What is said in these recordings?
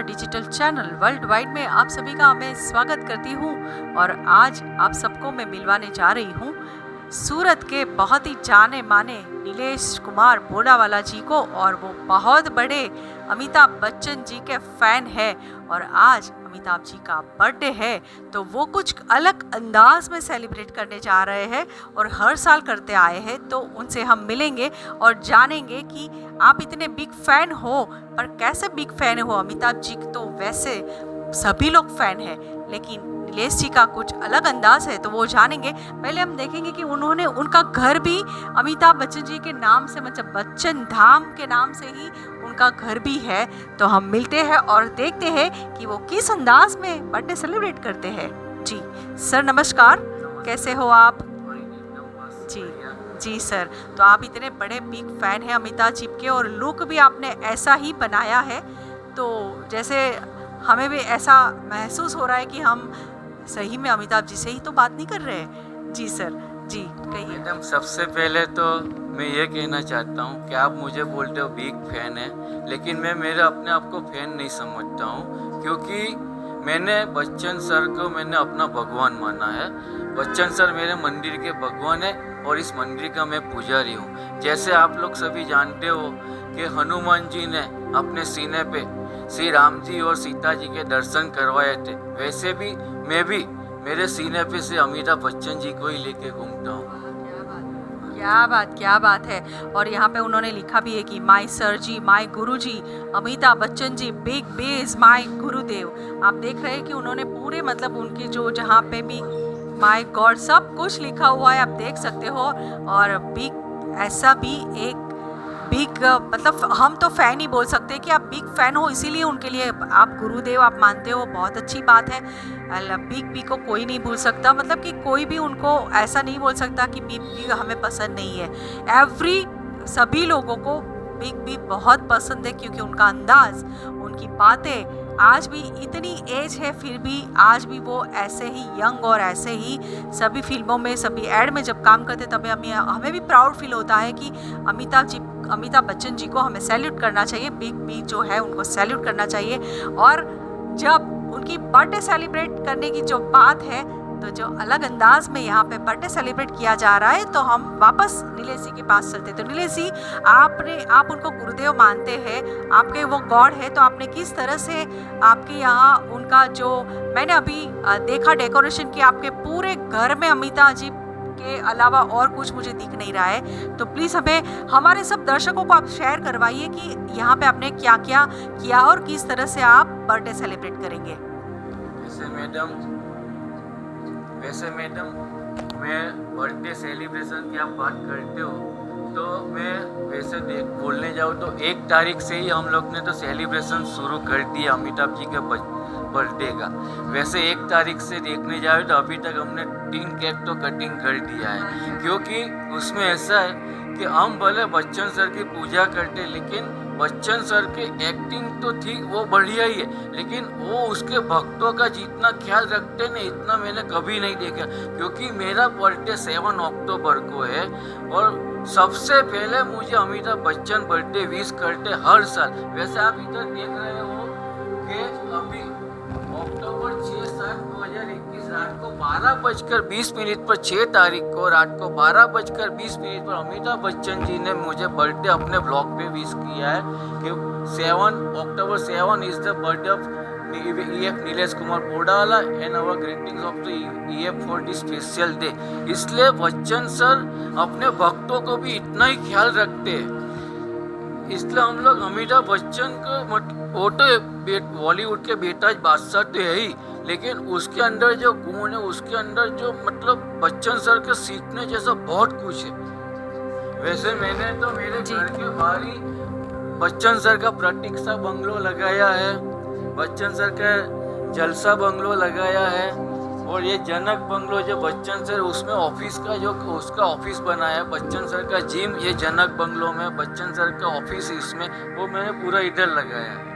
Digital channel world wide में आप सभी का मैं स्वागत करती हूँ। और आज आप सबको मैं मिलवाने जा रही हूँ सूरत के बहुत ही जाने माने नीलेश कुमार पोडावाला जी को। और वो बहुत बड़े अमिताभ बच्चन जी के फैन है और आज अमिताभ जी का बर्थडे है तो वो कुछ अलग अंदाज में सेलिब्रेट करने जा रहे हैं और हर साल करते आए हैं। तो उनसे हम मिलेंगे और जानेंगे कि आप इतने बिग फैन हो पर कैसे बिग फैन हो अमिताभ जी। तो वैसे सभी लोग फैन हैं लेकिन नीलेश जी का कुछ अलग अंदाज है तो वो जानेंगे। पहले हम देखेंगे कि उन्होंने उनका घर भी अमिताभ बच्चन जी के नाम से मतलब बच्चन धाम के नाम से ही उनका घर भी है। तो हम मिलते हैं और देखते हैं कि वो किस अंदाज में बर्थडे सेलिब्रेट करते हैं। जी सर नमस्कार, कैसे हो आप? जी जी सर, तो आप इतने बड़े बिग फैन हैं अमिताभ जी के और लुक भी आपने ऐसा ही बनाया है तो जैसे हमें भी ऐसा महसूस हो रहा है कि हम सही में अमिताभ जी से ही तो बात नहीं कर रहे हैं। जी सर, जी कहिए। मैडम सबसे पहले तो मैं ये कहना चाहता हूँ कि आप मुझे बोलते हो बिग फैन है, लेकिन मैं मेरे अपने आप को फैन नहीं समझता हूँ क्योंकि मैंने बच्चन सर को मैंने अपना भगवान माना है। बच्चन सर मेरे मंदिर के भगवान है और इस मंदिर का मैं पुजारी हूँ। जैसे आप लोग सभी जानते हो कि हनुमान जी ने अपने सीने पे श्री राम जी और सीता जी के दर्शन करवाए थे, वैसे भी मैं भी मेरे सीने पे से अमिताभ बच्चन जी को ही लेके घूमता हूँ। क्या बात है। और यहाँ पे उन्होंने लिखा भी है कि my sir ji, my Guru ji, Amitabh Bachchan ji big base my गुरुदेव। आप देख रहे हैं कि उन्होंने पूरे मतलब उनके जो जहाँ पे भी माय गॉड सब कुछ लिखा हुआ है, आप देख सकते हो। और बिग ऐसा भी एक बिग मतलब हम तो फ़ैन ही बोल सकते हैं कि आप बिग फ़ैन हो, इसीलिए उनके लिए आप गुरुदेव आप मानते हो, बहुत अच्छी बात है। बिग बी को कोई नहीं भूल सकता, मतलब कि कोई भी उनको ऐसा नहीं बोल सकता कि बिग बी हमें पसंद नहीं है। सभी लोगों को बिग बी बहुत पसंद है क्योंकि उनका अंदाज, उनकी बातें, आज भी इतनी एज है फिर भी आज भी वो ऐसे ही यंग और ऐसे ही सभी फिल्मों में सभी एड में जब काम करते तभी हमें भी प्राउड फील होता है कि अमिताभ बच्चन जी को हमें सैल्यूट करना चाहिए, बिग बी जो है उनको सैल्यूट करना चाहिए। और जब उनकी बर्थडे सेलिब्रेट करने की जो बात है तो जो अलग अंदाज में यहाँ पे बर्थडे सेलिब्रेट किया जा रहा है तो हम वापस नीलेश जी के पास चलते। तो नीलेश जी, आप उनको गुरुदेव मानते हैं, आपके वो गॉड है, तो आपने किस तरह से आपके यहाँ उनका जो मैंने अभी देखा डेकोरेशन की आपके पूरे घर में अमिताभ जी के अलावा और कुछ मुझे दिख नहीं रहा है, तो प्लीज़ हमें हमारे सब दर्शकों को आप शेयर करवाइए कि यहाँ पे आपने क्या क्या किया और किस तरह से आप बर्थडे सेलिब्रेट करेंगे। वैसे मैडम मैं बर्थडे सेलिब्रेशन की आप बात करते हो तो मैं वैसे बोलने जाऊँ तो 1 तारीख से ही हम लोग ने तो सेलिब्रेशन शुरू कर दिया अमिताभ जी के बर्थडे का। वैसे 1 तारीख से देखने जाए तो अभी तक हमने 3 केक तो कटिंग कर दिया है, क्योंकि उसमें ऐसा है कि हम भले बच्चन सर की पूजा करते लेकिन बच्चन सर की एक्टिंग तो ठीक वो बढ़िया ही है, लेकिन वो उसके भक्तों का जितना ख्याल रखते हैं इतना मैंने कभी नहीं देखा। क्योंकि मेरा बर्थडे 7 अक्टूबर को है और सबसे पहले मुझे अमिताभ बच्चन बर्थडे विश करते हर साल। वैसे आप इधर देख रहे हो कि अभी अक्टूबर 6/7/2021 रात को 12:20 पर 6 तारीख को रात को 12:20 पर अमिताभ बच्चन जी ने मुझे बर्थडे अपने ब्लॉग पे विश किया है कि 7 अक्टूबर 7 is the birthday of EF Nilesh Kumar Podawala and our greetings of the EF for this special day. इसलिए बच्चन सर अपने भक्तों को भी इतना ही ख्याल रखते हैं, इसलिए हम लोग अमिताभ बच्चन को बॉलीवुड के बेताज बादशाह तो है ही, लेकिन उसके अंदर जो गुण है, उसके अंदर जो मतलब बच्चन सर के सीखने जैसा बहुत कुछ है। वैसे मैंने तो मेरे घर के बाहर ही बच्चन सर का प्रतीक्षा बंगलो लगाया है, बच्चन सर का जलसा बंगलो लगाया है और ये जनक बंगलो जो बच्चन सर उसमें ऑफिस का जो उसका ऑफिस बनाया है, बच्चन सर का जिम ये जनक बंगलो में, बच्चन सर का ऑफिस इसमें, वो मैंने पूरा इधर लगाया है।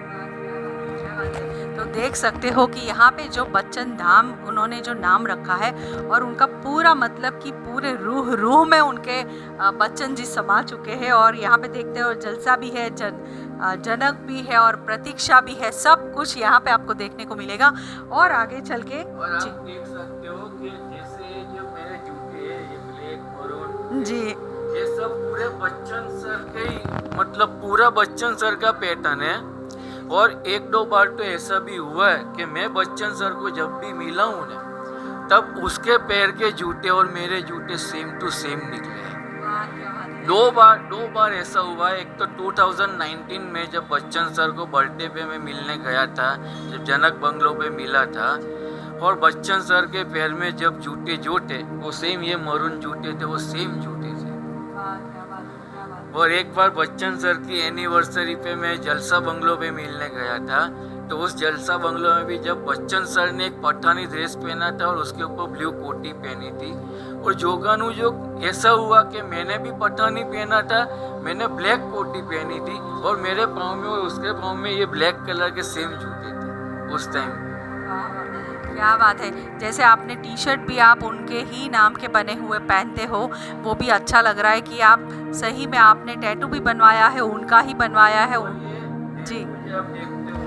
तो देख सकते हो कि यहाँ पे जो बच्चन धाम उन्होंने जो नाम रखा है और उनका पूरा मतलब कि पूरे रूह में उनके बच्चन जी समा चुके हैं। और यहाँ पे देखते हो जलसा भी है, जनक भी है और प्रतीक्षा भी है, सब कुछ यहाँ पे आपको देखने को मिलेगा। और आगे चल के और जी आप देख सकते हो कि जैसे ये जो मेरे जूते हैं, ये ब्लैक मरून, जी ये सब पूरे बच्चन सर के ही, मतलब पूरा बच्चन सर का पैटर्न है। और एक दो बार तो ऐसा भी हुआ है कि मैं बच्चन सर को जब भी मिला हूँ ना, तब उसके पैर के जूते और मेरे जूते सेम टू सेम निकले हैं। दो बार ऐसा हुआ है। एक तो 2019 में जब बच्चन सर को बर्थडे पे मैं मिलने गया था, जब जनक बंगलो पे मिला था, और बच्चन सर के पैर में जब जूते जो थे वो सेम, ये मरून जूते थे, वो सेम जूते थे। और एक बार बच्चन सर की एनिवर्सरी पे मैं जलसा बंगलो पे मिलने गया था, तो उस जलसा बंगलो में भी जब बच्चन सर ने एक पठानी ड्रेस पहना था और उसके ऊपर ब्लू कोटी पहनी थी, और जोगानु जो ऐसा हुआ कि मैंने भी पठानी पहना था, मैंने ब्लैक कोटी पहनी थी, और मेरे पाँव में और उसके पाँव में ये ब्लैक कलर के सेम जूते थे उस टाइम। क्या बात है। जैसे आपने टी शर्ट भी आप उनके ही नाम के बने हुए पहनते हो, वो भी अच्छा लग रहा है कि आप सही में आपने टैटू भी बनवाया है, उनका ही बनवाया है। जी मुझे आप देखते हो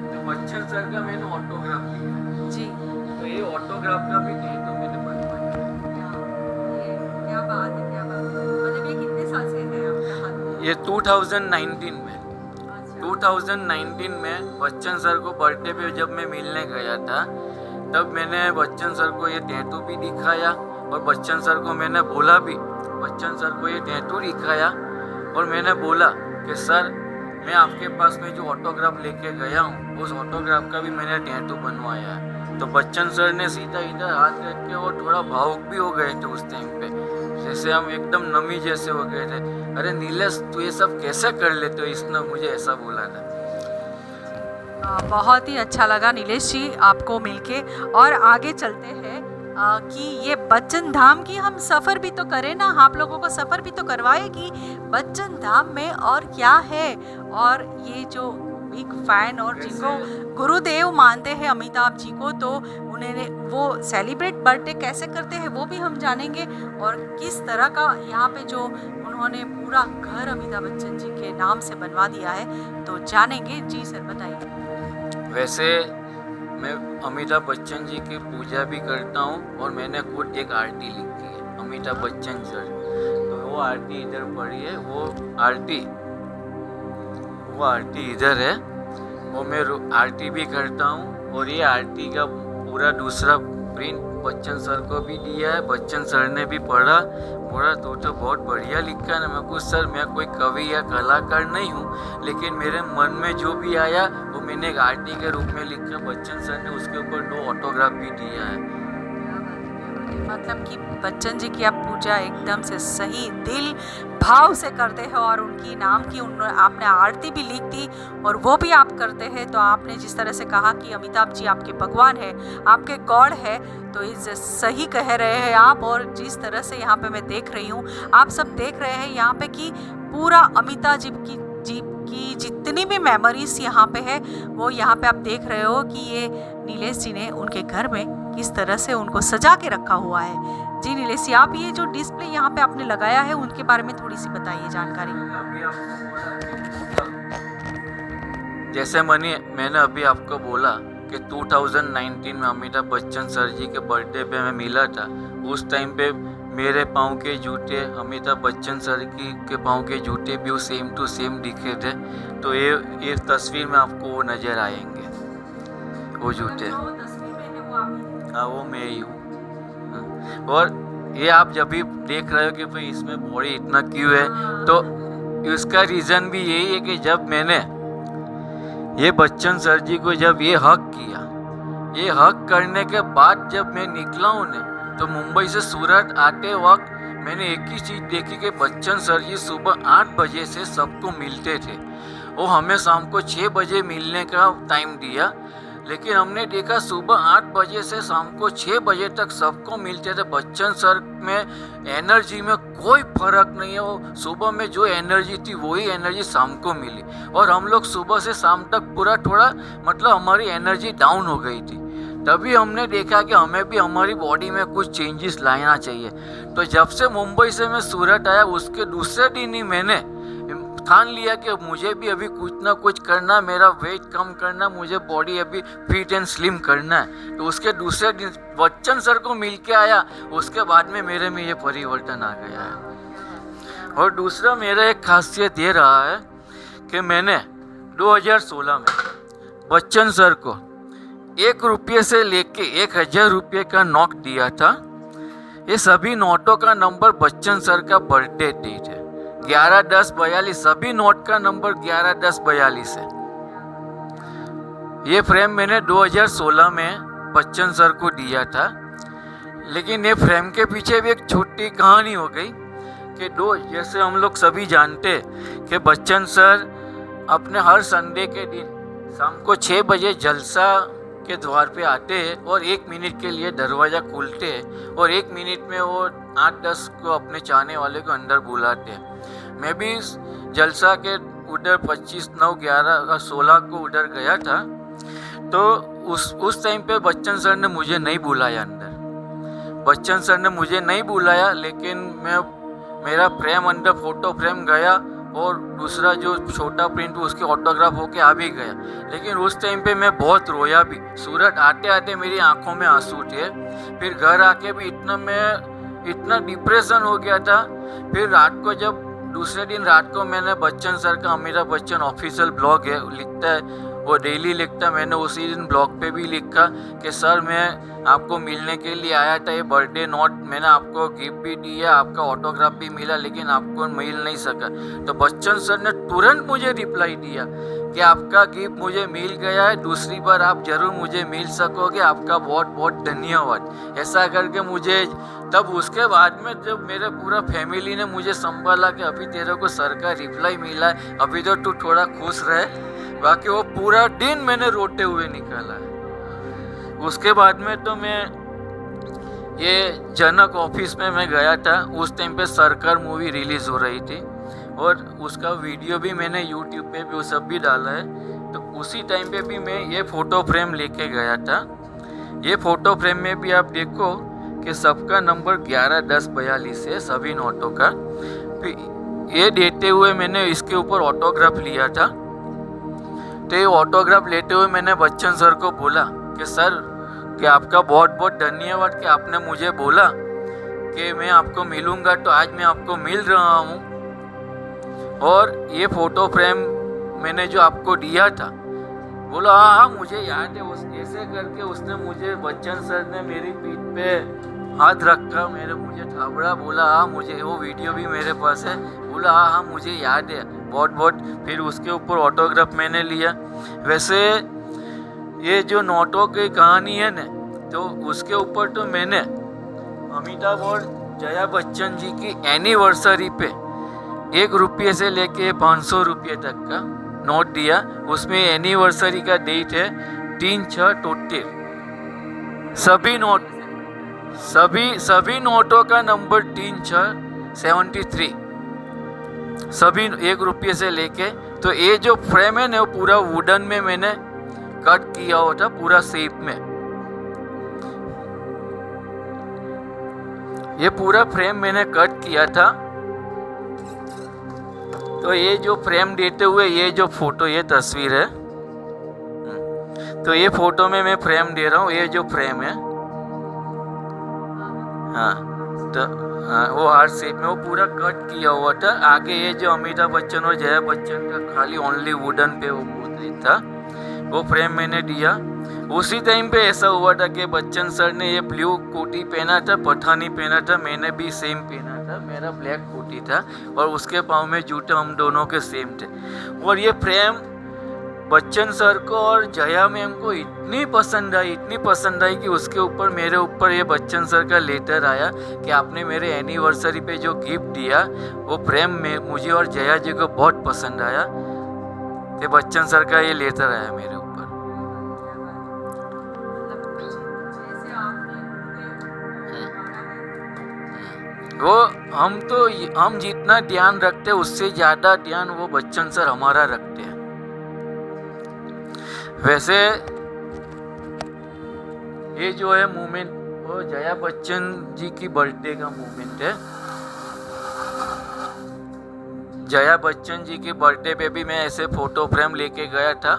तो बच्चन सर का मैंने ऑटोग्राफ लिया जी, तो ये ऑटोग्राफ का भी टैटू मैंने बनवाया। क्या बात है, क्या बात है। मतलब ये कितने साल से है आपके हाथ में? ये 2019 में, अच्छा, 2019 में बच्चन सर को बर्थडे पे जब मैं मिलने गया था, तब मैंने बच्चन सर को ये टैटू भी दिखाया, और बच्चन सर को मैंने बोला भी, बच्चन सर को ये टैटू दिखाया, और मैंने बोला कि सर मैं आपके पास में जो ऑटोग्राफ लेके गया हूँ, उस ऑटोग्राफ का भी मैंने टैटू बनवाया है। तो बच्चन सर ने सीधा इधर हाथ रख के वो थोड़ा भावुक भी हो गए थे उस टाइम पे, जैसे हम एकदम नमी जैसे हो गए थे। अरे नीलेश तू ये सब कैसे कर लेते हो, इसने मुझे ऐसा बोला था। बहुत ही अच्छा लगा नीलेश जी आपको मिलके। और आगे चलते हैं कि ये बच्चन धाम की हम सफ़र भी तो करें ना, आप लोगों को सफ़र भी तो करवाए कि बच्चन धाम में और क्या है। और ये जो बिग फैन और जिनको गुरुदेव मानते हैं अमिताभ जी को, तो उन्हें वो सेलिब्रेट बर्थडे कैसे करते हैं वो भी हम जानेंगे, और किस तरह का यहाँ पे जो उन्होंने पूरा घर अमिताभ बच्चन जी के नाम से बनवा दिया है, तो जानेंगे। जी सर बताइए। वैसे मैं अमिताभ बच्चन जी की पूजा भी करता हूँ, और मैंने खुद एक आरती लिखी है अमिताभ बच्चन सर, तो वो आरती इधर पड़ी है, वो आरती इधर है, वो मैं आरती भी करता हूँ। और ये आरती का पूरा दूसरा प्रिंट बच्चन सर को भी दिया है, बच्चन सर ने भी पढ़ा तो बहुत बढ़िया लिखा है। मैं कुछ सर मैं कोई कवि या कलाकार नहीं हूँ, लेकिन मेरे मन में जो भी आया वो मैंने एक आरती के रूप में लिखा। बच्चन सर ने उसके ऊपर 2 ऑटोग्राफ भी दिया है। मतलब कि बच्चन जी की आप पूजा एकदम से सही दिल भाव से करते हैं, और उनकी नाम की आपने आरती भी लिख दी और वो भी आप करते हैं। तो आपने जिस तरह से कहा कि अमिताभ जी आपके भगवान है, आपके गॉड है, तो इस सही कह रहे हैं आप। और जिस तरह से यहाँ पे मैं देख रही हूँ, आप सब देख रहे हैं यहाँ पे कि पूरा अमिताभ जी की जितनी भी मेमोरीज यहाँ पे है, वो यहाँ पे आप देख रहे हो कि ये नीलेश जी ने उनके घर में किस तरह से उनको सजा के रखा हुआ है। जी नीलेश जी, आप ये जो डिस्प्ले यहाँ पे आपने लगाया है उनके बारे में थोड़ी सी बताइए जानकारी। जैसे मैंने अभी आपको बोला कि 2019 में अमिताभ बच्चन सर जी के बर्थडे पे मैं मिला था, उस टाइम पे मेरे पाँव के जूते अमिताभ बच्चन सर के पाँव के जूते भी सेम टू सेम दिखे थे। तो ये तस्वीर में आपको वो नज़र आएंगे, वो जूते। हाँ वो मैं ही हूँ। और ये आप जब भी देख रहे हो कि भाई इसमें बॉडी इतना क्यों है, तो इसका रीज़न भी यही है कि जब मैंने ये बच्चन सर जी को जब ये हक किया, ये हक करने के बाद जब मैं निकला हूँ ने, तो मुंबई से सूरत आते वक्त मैंने एक ही चीज़ देखी कि बच्चन सर जी सुबह 8 बजे से सबको मिलते थे। वो हमें शाम को 6 बजे मिलने का टाइम दिया, लेकिन हमने देखा सुबह 8 बजे से शाम को 6 बजे तक सबको मिलते थे। बच्चन सर में एनर्जी में कोई फर्क नहीं है, वो सुबह में जो एनर्जी थी वही एनर्जी शाम को मिली। और हम लोग सुबह से शाम तक पूरा थोड़ा मतलब हमारी एनर्जी डाउन हो गई थी। तभी हमने देखा कि हमें भी हमारी बॉडी में कुछ चेंजेस लाना चाहिए। तो जब से मुंबई से मैं सूरत आया, उसके दूसरे दिन ही मैंने ठान लिया कि मुझे भी अभी कुछ ना कुछ करना, मेरा वेट कम करना, मुझे बॉडी अभी फिट एंड स्लिम करना है। तो उसके दूसरे दिन बच्चन सर को मिल के आया, उसके बाद में मेरे में ये परिवर्तन आ गया है। और दूसरा मेरा एक खासियत ये रहा है कि मैंने 2016 में बच्चन सर को 1 रुपये से लेके 1000 रुपये का नोट दिया था। ये सभी नोटों का नंबर बच्चन सर का बर्थडे डेट है 11/10/42। सभी नोट का नंबर 11/10/42 है। ये फ्रेम मैंने 2016 में बच्चन सर को दिया था। लेकिन ये फ्रेम के पीछे भी एक छोटी कहानी हो गई कि जैसे हम लोग सभी जानते कि बच्चन सर अपने हर संडे के दिन शाम को 6 बजे जलसा के द्वार पे आते हैं और 1 मिनट के लिए दरवाज़ा खोलते हैं और 1 मिनट में वो 8-10 को अपने चाहने वाले को अंदर बुलाते हैं। मैं भी जलसा के उधर 25/9/11/16 को उधर गया था। तो उस टाइम पे बच्चन सर ने मुझे नहीं बुलाया अंदर। बच्चन सर ने मुझे नहीं बुलाया, लेकिन मेरा फ्रेम अंदर फोटो फ्रेम गया और दूसरा जो छोटा प्रिंट उसके ऑटोग्राफ होके आ भी गया। लेकिन उस टाइम पे मैं बहुत रोया भी। सूरत आते आते मेरी आंखों में आंसू थे। फिर घर आके भी इतना डिप्रेशन हो गया था। फिर रात को जब दूसरे दिन रात को मैंने बच्चन सर का, अमिताभ बच्चन ऑफिशियल ब्लॉग है, लिखता है, वो डेली लिखता है। मैंने उसी दिन ब्लॉग पे भी लिखा कि सर मैं आपको मिलने के लिए आया था, ये बर्थडे नोट मैंने आपको गिफ्ट भी दिया, आपका ऑटोग्राफ भी मिला, लेकिन आपको मिल नहीं सका। तो बच्चन सर ने तुरंत मुझे रिप्लाई दिया कि आपका गिफ्ट मुझे मिल गया है, दूसरी बार आप जरूर मुझे मिल सकोगे, आपका बहुत बहुत धन्यवाद। ऐसा करके मुझे तब उसके बाद में जब मेरे पूरा फैमिली ने मुझे संभाला कि अभी तेरे को सर का रिप्लाई मिला है, अभी तो तू थोड़ा खुश रहे। बाकी वो पूरा दिन मैंने रोते हुए निकाला है। उसके बाद में तो मैं ये जनक ऑफिस में मैं गया था। उस टाइम पे सरकार मूवी रिलीज़ हो रही थी और उसका वीडियो भी मैंने यूट्यूब पे भी वो सब भी डाला है। तो उसी टाइम पे भी मैं ये फ़ोटो फ्रेम लेके गया था। ये फ़ोटो फ्रेम में भी आप देखो कि सबका नंबर 11/10/42 है, सभी नोटों का। फिर ये देते हुए मैंने इसके ऊपर ऑटोग्राफ लिया था। तो ये ऑटोग्राफ लेते हुए मैंने बच्चन सर को बोला कि सर कि आपका बहुत बहुत धन्यवाद कि आपने मुझे बोला कि मैं आपको मिलूंगा, तो आज मैं आपको मिल रहा हूँ। और ये फ़ोटो फ्रेम मैंने जो आपको दिया था, बोला हाँ मुझे याद है। उस ऐसे करके उसने मुझे, बच्चन सर ने मेरी पीठ पे हाथ रखा, मुझे थाबड़ा, बोला हाँ मुझे, वो वीडियो भी मेरे पास है, बोला हाँ मुझे याद है बहुत बहुत। फिर उसके ऊपर ऑटोग्राफ मैंने लिया। वैसे ये जो नोटों की कहानी है ना, तो उसके ऊपर तो मैंने अमिताभ और जया बच्चन जी की एनिवर्सरी पे 1 रुपये से लेके 500 रुपये तक का नोट दिया। उसमें एनिवर्सरी का डेट है 3/6/73। सभी नोटों का नंबर 3/6/73, सभी 1 रुपये से लेके। तो ये जो फ्रेम है ना, वो पूरा वुडन में मैंने कट किया हुआ था, पूरा शेप में। ये पूरा फ्रेम मैंने कट किया था। तो ये जो फ्रेम देते हुए ये जो फोटो, ये तस्वीर है, तो ये फोटो में मैं फ्रेम दे रहा हूँ। ये जो फ्रेम है, हाँ, तो हाँ, वो हार्ट शेप में वो पूरा कट किया हुआ था। आगे ये जो अमिताभ बच्चन और जया बच्चन का खाली ओनली वुडन पे वो पोर्ट्रेट था, वो फ्रेम मैंने दिया। उसी टाइम पे ऐसा हुआ था कि बच्चन सर ने ये ब्लू कोटी पहना था, पठानी पहना था, मैंने भी सेम पहना था। मेरा ब्लैक कोटी था और उसके पाँव में जूते हम दोनों के सेम थे। और ये फ्रेम बच्चन सर को और जया मैम को इतनी पसंद आई कि उसके ऊपर मेरे ऊपर ये बच्चन सर का लेटर आया कि आपने मेरे एनिवर्सरी पे जो गिफ्ट दिया वो फ्रेम में मुझे और जया जी को बहुत पसंद आया। कि बच्चन सर का ये लेटर आया मेरे ऊपर। वो हम जितना ध्यान रखते हैं उससे ज़्यादा ध्यान वो बच्चन सर हमारा रखते हैं। वैसे ये जो है मोमेंट, वो जया बच्चन जी की बर्थडे का मोमेंट है। जया बच्चन जी के बर्थडे पे भी मैं ऐसे फ़ोटो फ्रेम लेके गया था।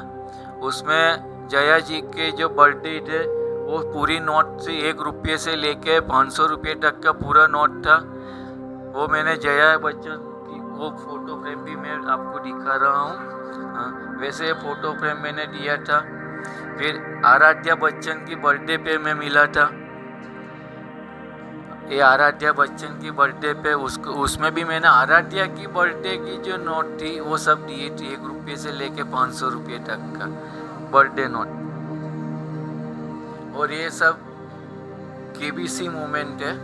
उसमें जया जी के जो बर्थडे थे वो पूरी नोट से 1 रुपये से लेके 500 रुपये तक का पूरा नोट था। वो मैंने जया बच्चन की वो फ़ोटो फ्रेम भी मैं आपको दिखा रहा हूँ। हाँ, वैसे फ़ोटो फ्रेम मैंने दिया था। फिर आराध्या बच्चन की बर्थडे पे मैं मिला था। ये आराध्या बच्चन की बर्थडे पे उसमें भी मैंने आराध्या की बर्थडे की जो नोट थी वो सब दिए थी, 1 रुपये से लेके 500 रुपये तक का बर्थडे नोट। और ये सब केबीसी मूवमेंट है।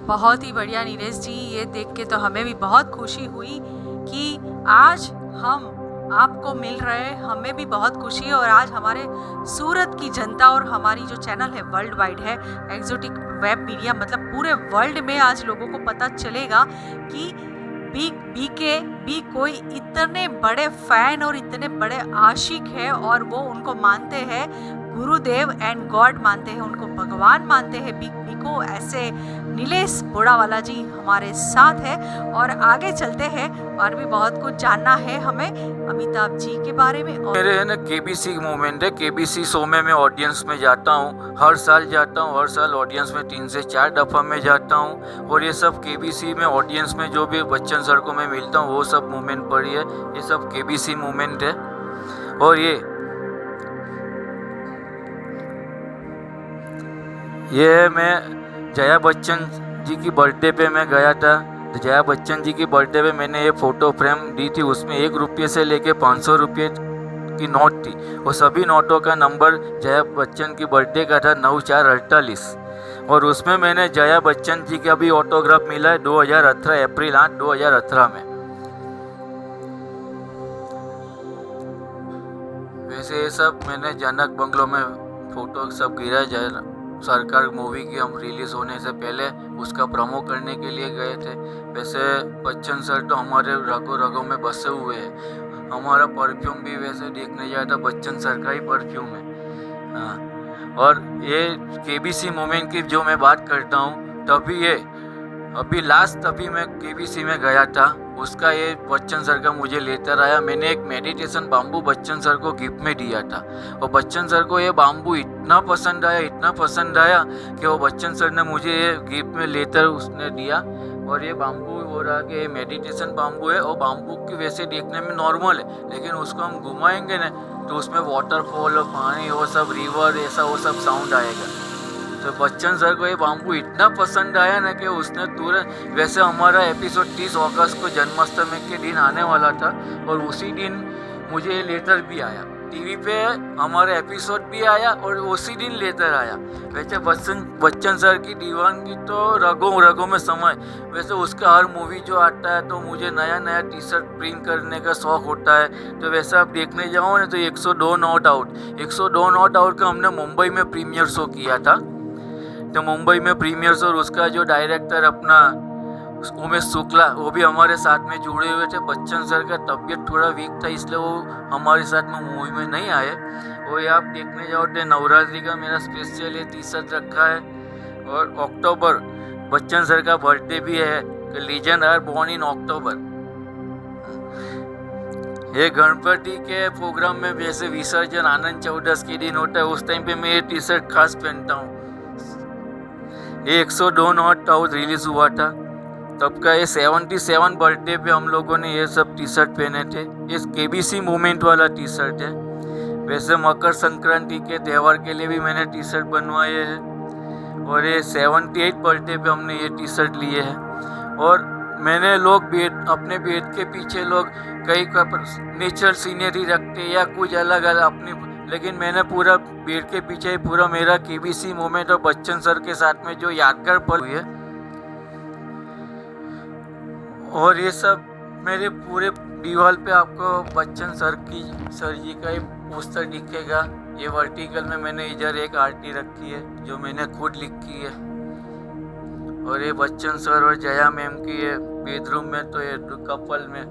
बहुत ही बढ़िया नीरज जी, ये देख के तो हमें भी बहुत खुशी हुई कि आज हम आपको मिल रहे हैं, हमें भी बहुत खुशी है। और आज हमारे सूरत की जनता और हमारी जो चैनल है वर्ल्ड वाइड है एक्सोटिक वेब मीडिया, मतलब पूरे वर्ल्ड में आज लोगों को पता चलेगा कि बी कोई इतने बड़े फैन और इतने बड़े आशिक है और वो उनको मानते हैं गुरुदेव एंड गॉड मानते हैं, उनको भगवान मानते हैं बी को। ऐसे नीलेश बोड़ावाला जी हमारे साथ है और आगे चलते हैं और भी बहुत कुछ जानना है हमें अमिताभ जी के बारे में। और मेरे है ना केबीसी मूवमेंट है। केबीसी शो में मैं ऑडियंस में जाता हूँ, हर साल जाता हूँ। हर साल ऑडियंस में 3 से 4 दफ़ा मैं जाता हूँ। और ये सब केबीसी में ऑडियंस में जो भी बच्चन सर को मैं मिलता हूँ वो सब मूवमेंट पड़ी है। ये सब केबीसी मूवमेंट है। और ये मैं जया बच्चन जी की बर्थडे पे मैं गया था। तो जया बच्चन जी की बर्थडे पे मैंने ये फ़ोटो फ्रेम दी थी। उसमें 1 रुपये से लेके 500 रुपये की नोट थी। वो सभी नोटों का नंबर जया बच्चन की बर्थडे का था 9448। और उसमें मैंने जया बच्चन जी का भी ऑटोग्राफ मिला है 2018 अप्रैल 8 2018 में। वैसे ये सब मैंने जनक बंगलो में फ़ोटो सब गिरा जाए। सरकार मूवी की हम रिलीज़ होने से पहले उसका प्रोमो करने के लिए गए थे। वैसे बच्चन सर तो हमारे रगों रगों में बसे हुए हैं। हमारा परफ्यूम भी वैसे देखने जाए तो बच्चन सर का ही परफ्यूम है। हाँ, और ये केबीसी मूवमेंट की जो मैं बात करता हूँ अभी लास्ट मैं केबीसी में गया था। उसका ये बच्चन सर का मुझे लेटर आया। मैंने एक मेडिटेशन बाम्बू बच्चन सर को गिफ्ट में दिया था। और बच्चन सर को ये बाम्बू इतना पसंद आया कि वो बच्चन सर ने मुझे ये गिफ्ट में लेटर उसने दिया। और ये बाम्बू हो रहा कि ये मेडिटेशन बाम्बू है। और बाम्बू की वैसे देखने में नॉर्मल है, लेकिन उसको हम घुमाएंगे ना तो उसमें वाटरफॉल और पानी वो सब रिवर ऐसा वो सब साउंड आएगा। तो बच्चन सर को ये बाम्बू इतना पसंद आया ना कि उसने तुरंत, वैसे हमारा एपिसोड 30 अगस्त को जन्माष्टमी के दिन आने वाला था और उसी दिन मुझे ये लेटर भी आया। टीवी पे हमारा एपिसोड भी आया और उसी दिन लेटर आया। वैसे बच्चन सर की दीवानगी तो रगों में समय। वैसे उसका हर मूवी जो आता है तो मुझे नया टी शर्ट प्रिंट करने का शौक़ होता है। तो वैसे आप देखने जाओ ना तो 102 नॉट आउट का हमने मुंबई में प्रीमियर शो किया था। तो मुंबई में प्रीमियर शो और उसका जो डायरेक्टर अपना उमेश शुक्ला वो भी हमारे साथ में जुड़े हुए थे। बच्चन सर का तबीयत थोड़ा वीक था इसलिए वो हमारे साथ में मूवी में नहीं आए। वो ये आप देखने जाओ तो नवरात्रि का मेरा स्पेशल ये टी शर्ट रखा है। और अक्टूबर बच्चन सर का बर्थडे भी है कि लीजेंड आर बोर्न इन अक्टूबर। ये गणपति के प्रोग्राम में जैसे विसर्जन आनंद चौदस के दिन होता है उस टाइम पे मैं ये टी शर्ट खास पहनता हूँ। ये 102 नॉट आउट रिलीज़ हुआ था तब का। ये 77 बर्थडे पे हम लोगों ने ये सब टी शर्ट पहने थे। ये केबीसी मूवमेंट वाला टी शर्ट है। वैसे मकर संक्रांति के त्यौहार के लिए भी मैंने टी शर्ट बनवाए हैं। और ये 78 बर्थडे पे हमने ये टी शर्ट लिए हैं। और मैंने अपने बेड के पीछे लोग कई नेचर सीनरी रखते या कुछ अलग अपनी, लेकिन मैंने पूरा बेड के पीछे पूरा मेरा केबीसी मूवमेंट और बच्चन सर के साथ में जो यादगार पल हुई है। और ये सब मेरे पूरे दीवार पे आपको बच्चन सर जी का ही पोस्टर दिखेगा। ये वर्टिकल में मैंने इधर एक आरती रखी है जो मैंने खुद लिखी है। और ये बच्चन सर और जया मैम की है बेडरूम में, तो ये कपल में।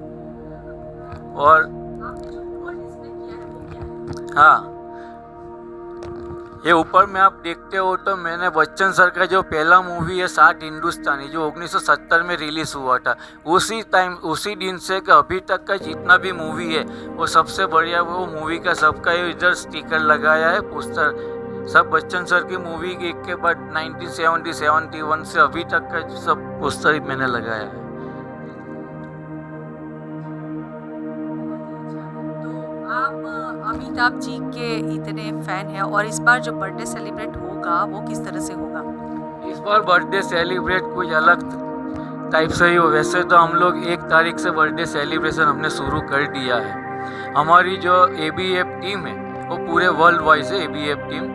और हाँ, ये ऊपर में आप देखते हो तो मैंने बच्चन सर का जो पहला मूवी है 60 हिंदुस्तानी जो 1970 में रिलीज़ हुआ था, उसी दिन से कि अभी तक का जितना भी मूवी है वो सबसे बढ़िया वो मूवी का सबका इधर स्टिकर लगाया है पोस्टर। सब बच्चन सर की मूवी के बाद 1971 से अभी तक का सब पोस्टर मैंने लगाया है। तो आप अमिताभ जी के इतने फैन हैं और इस बार जो बर्थडे सेलिब्रेट होगा वो किस तरह से होगा? इस बार बर्थडे सेलिब्रेट कुछ अलग टाइप से ही हो। वैसे तो हम लोग 1 तारीख से बर्थडे सेलिब्रेशन हमने शुरू कर दिया है। हमारी जो ABF टीम है वो पूरे वर्ल्ड वाइड है ABF टीम।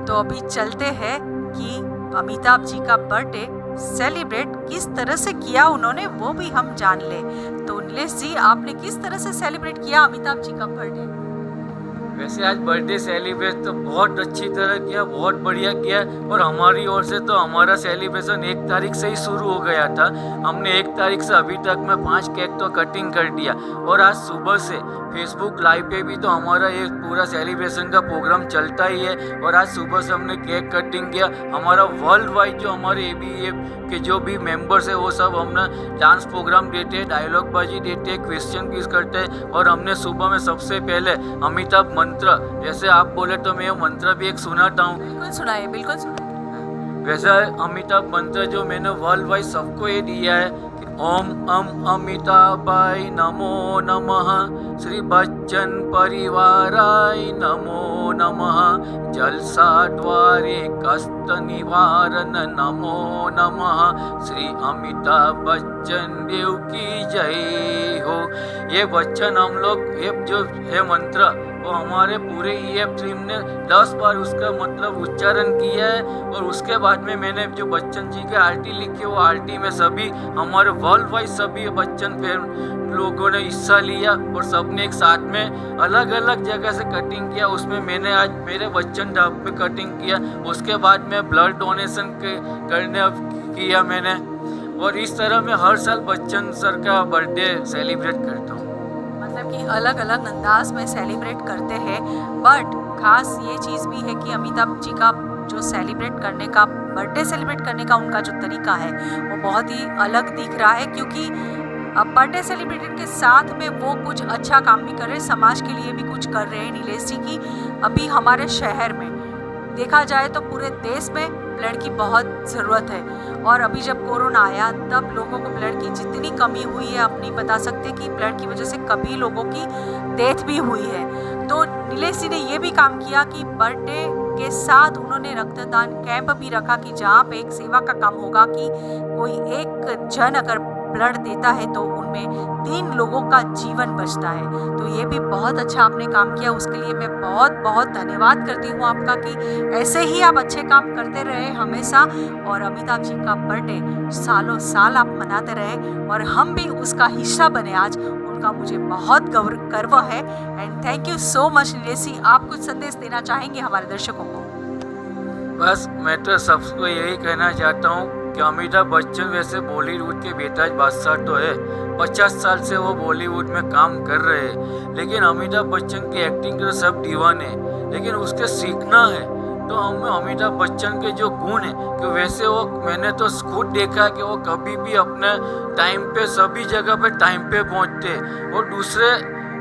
तो अभी चलते हैं कि अमिताभ जी का बर्थडे सेलिब्रेट किस तरह से किया उन्होंने वो भी हम जान ले। तो नीलेश जी, आपने किस तरह से सेलिब्रेट किया अमिताभ जी का बर्थडे? वैसे आज बर्थडे सेलिब्रेट तो बहुत अच्छी तरह किया, बहुत बढ़िया किया। और हमारी ओर से तो हमारा सेलिब्रेशन 1 तारीख से ही शुरू हो गया था। हमने 1 तारीख से अभी तक में 5 केक तो कटिंग कर दिया और आज सुबह से फेसबुक लाइव पे भी तो हमारा ये पूरा सेलिब्रेशन का प्रोग्राम चलता ही है। और आज सुबह से हमने केक कटिंग किया। हमारा वर्ल्ड वाइड जो हमारे ABF के जो भी मेंबर्स है वो सब हमने डांस प्रोग्राम देते हैं, डायलॉग बाजी देते हैं, क्वेश्चन क्विज करते हैं। और हमने सुबह में सबसे पहले अमिताभ मंत्र, जैसे आप बोले तो मैं वो मंत्र भी एक सुनाता हूँ। बिल्कुल सुनाइए, बिल्कुल सुनाइए। वैसा अमिताभ मंत्र जो मैंने वर्ल्ड वाइड सबको ये दिया है कि ओम अमिताभाय नमो नमः, श्री बच्चन परिवाराय नमो नमः, जलसा द्वारे कष्ट निवारण नमो नमः, श्री अमिताभ बच्चन देव की जय हो। ये बच्चन हम लोग ये मंत्र वो हमारे पूरे EF टीम ने 10 बार उसका मतलब उच्चारण किया है। और उसके बाद में मैंने जो बच्चन जी के आरती लिखी वो आरती में सभी हमारे वर्ल्ड वाइड सभी बच्चन फैन लोगों ने हिस्सा लिया और सबने एक साथ में अलग अलग जगह से कटिंग किया। उसमें मैंने आज मेरे बच्चन ढाब पे कटिंग किया। उसके बाद में ब्लड डोनेशन करने किया मैंने। और इस तरह मैं हर साल बच्चन सर का बर्थडे सेलिब्रेट करता हूँ। मतलब कि अलग अलग अंदाज में सेलिब्रेट करते हैं। बट खास ये चीज़ भी है कि अमिताभ जी का जो सेलिब्रेट करने का, बर्थडे सेलिब्रेट करने का उनका जो तरीका है वो बहुत ही अलग दिख रहा है। क्योंकि अब बर्थडे सेलिब्रेट के साथ में वो कुछ अच्छा काम भी कर रहे हैं, समाज के लिए भी कुछ कर रहे हैं। नीलेश जी की अभी हमारे शहर में देखा जाए तो पूरे देश में ब्लड की बहुत ज़रूरत है। और अभी जब कोरोना आया तब लोगों को ब्लड की जितनी कमी हुई है, आप नहीं बता सकते कि ब्लड की वजह से कभी लोगों की डेथ भी हुई है। तो नीलेश जी ने ये भी काम किया कि बर्थडे के साथ उन्होंने रक्तदान कैंप भी रखा कि जहाँ पे एक सेवा का काम होगा कि कोई एक जन अगर ब्लड देता है तो उनमें 3 लोगों का जीवन बचता है। तो ये भी बहुत अच्छा आपने काम किया, उसके लिए मैं बहुत बहुत धन्यवाद करती हूँ आपका कि ऐसे ही आप अच्छे काम करते रहे हमेशा। और अमिताभ जी का बर्थडे सालों साल आप मनाते रहे और हम भी उसका हिस्सा बने आज, उनका मुझे बहुत गर्व है। And thank you so much Nilesh ji. आप कुछ संदेश देना चाहेंगे हमारे दर्शकों को? बस मैं तो सबको यही कहना चाहता हूँ कि अमिताभ बच्चन वैसे बॉलीवुड के बेताज बादशाह तो है, 50 साल से वो बॉलीवुड में काम कर रहे हैं। लेकिन अमिताभ बच्चन की एक्टिंग तो सब दीवाने, लेकिन उसके सीखना है तो हमें अमिताभ बच्चन के जो गुण है कि वैसे वो मैंने तो खुद देखा है कि वो कभी भी अपने टाइम पे सभी जगह पे टाइम पे पहुंचते और दूसरे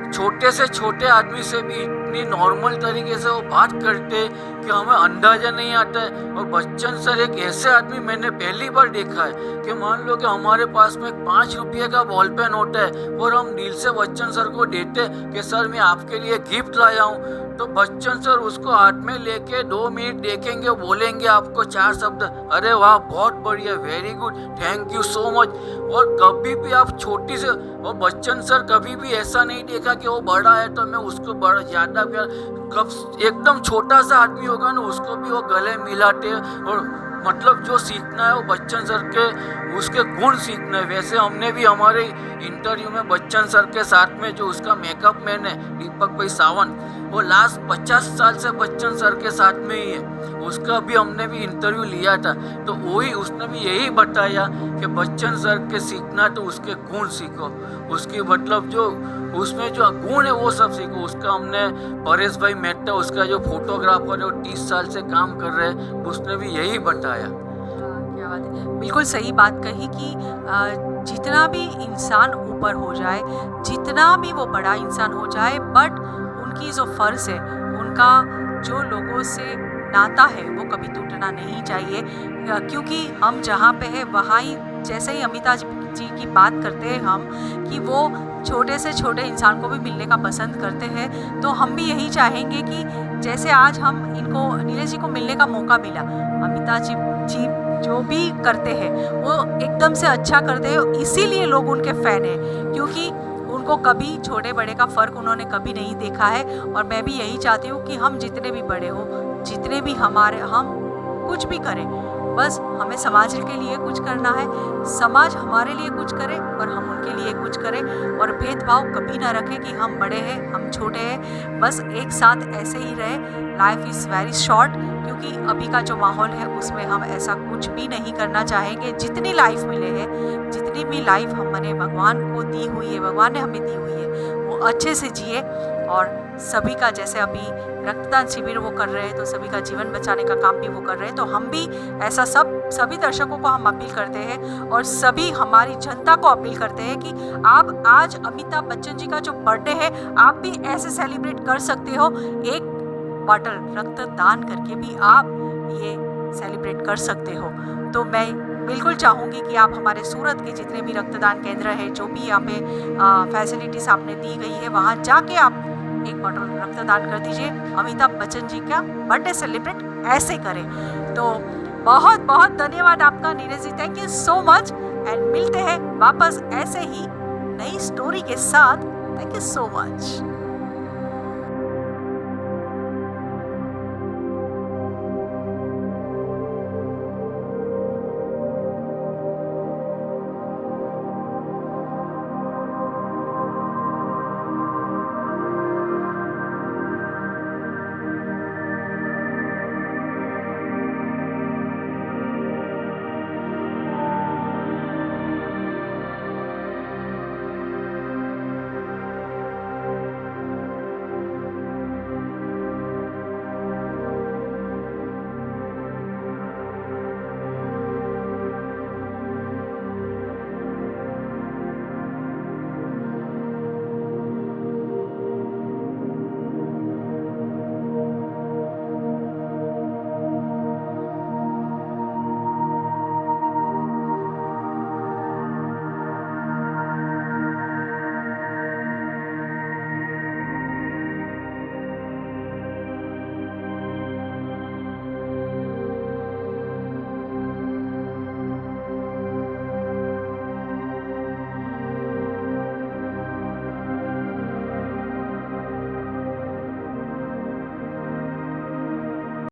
छोटे से छोटे आदमी से भी इतनी नॉर्मल तरीके से वो बात करते कि हमें अंदाजा नहीं आता है। और बच्चन सर एक ऐसे आदमी मैंने पहली बार देखा है कि मान लो कि हमारे पास में 5 रुपये का बॉल पेन होता है और हम दिल से बच्चन सर को देते कि सर मैं आपके लिए गिफ्ट लाया हूँ, तो बच्चन सर उसको हाथ में लेके 2 मिनट देखेंगे, बोलेंगे आपको 4 शब्द, अरे वाह बहुत बढ़िया, very good, thank you so much. और कभी भी आप छोटी से, और बच्चन सर कभी भी ऐसा नहीं देखा कि वो बड़ा है तो मैं उसको बड़ा ज़्यादा प्यार, कब एकदम छोटा सा आदमी होगा ना उसको भी वो गले मिलाते। और मतलब जो सीखना है वो बच्चन सर के उसके गुण सीखना है। वैसे हमने भी हमारे इंटरव्यू में बच्चन सर के साथ में जो उसका मेकअप मैन है दीपक भाई सावंत, वो लास्ट 50 साल से बच्चन सर के साथ में ही है, उसका भी हमने भी इंटरव्यू लिया था। तो वही उसने भी यही बताया कि बच्चन सर के सीखना तो उसके गुण सीखो, उसकी मतलब जो उसमें जो गुण है वो सब सीखो। उसका हमने परेश भाई मेहता, उसका जो फोटोग्राफर है वो 30 साल से काम कर रहे हैं, उसने भी यही बताया। क्या बात है, बिल्कुल सही बात कही कि जितना भी इंसान ऊपर हो जाए, जितना भी वो बड़ा इंसान हो जाए, बट उनकी जो फ़र्ज़ है, उनका जो लोगों से नाता है वो कभी टूटना नहीं चाहिए। क्योंकि हम जहाँ पे है वहाँ ही, जैसे ही अमिताभ जी की बात करते हैं हम कि वो छोटे से छोटे इंसान को भी मिलने का पसंद करते हैं, तो हम भी यही चाहेंगे कि जैसे आज हम इनको नीरज जी को मिलने का मौका मिला, अमिताभ जी जो भी करते हैं वो एकदम से अच्छा करते हैं, इसीलिए लोग उनके फ़ैन हैं, क्योंकि उनको कभी छोटे बड़े का फ़र्क उन्होंने कभी नहीं देखा है। और मैं भी यही चाहती हूँ कि हम जितने भी बड़े हो, जितने भी हम कुछ भी करें, बस हमें समाज के लिए कुछ करना है, समाज हमारे लिए कुछ करे और हम उनके लिए कुछ करें, और भेदभाव कभी ना रखें कि हम बड़े हैं हम छोटे हैं, बस एक साथ ऐसे ही रहे। लाइफ इज़ वेरी शॉर्ट, क्योंकि अभी का जो माहौल है उसमें हम ऐसा कुछ भी नहीं करना चाहेंगे। जितनी लाइफ मिले हैं, जितनी भी लाइफ हमने भगवान को दी हुई है, भगवान ने हमें दी हुई है, वो अच्छे से जिए। और सभी का, जैसे अभी रक्तदान शिविर वो कर रहे हैं, तो सभी का जीवन बचाने का काम भी वो कर रहे हैं, तो हम भी ऐसा सभी दर्शकों को हम अपील करते हैं और सभी हमारी जनता को अपील करते हैं कि आप आज अमिताभ बच्चन जी का जो बर्थडे है, आप भी ऐसे सेलिब्रेट कर सकते हो। एक बॉटल रक्तदान करके भी आप ये सेलिब्रेट कर सकते हो। तो मैं बिल्कुल चाहूँगी कि आप हमारे सूरत के जितने भी रक्तदान केंद्र हैं, जो भी यहाँ पे फैसिलिटीज़ आपने दी गई है, वहाँ जाके आप एक बॉटल रक्तदान कर दीजिए। अमिताभ बच्चन जी का बर्थडे सेलिब्रेट ऐसे करें। तो बहुत बहुत धन्यवाद आपका Neeraj ji, thank you so much. And मिलते हैं वापस ऐसे ही नई स्टोरी के साथ। Thank you so much.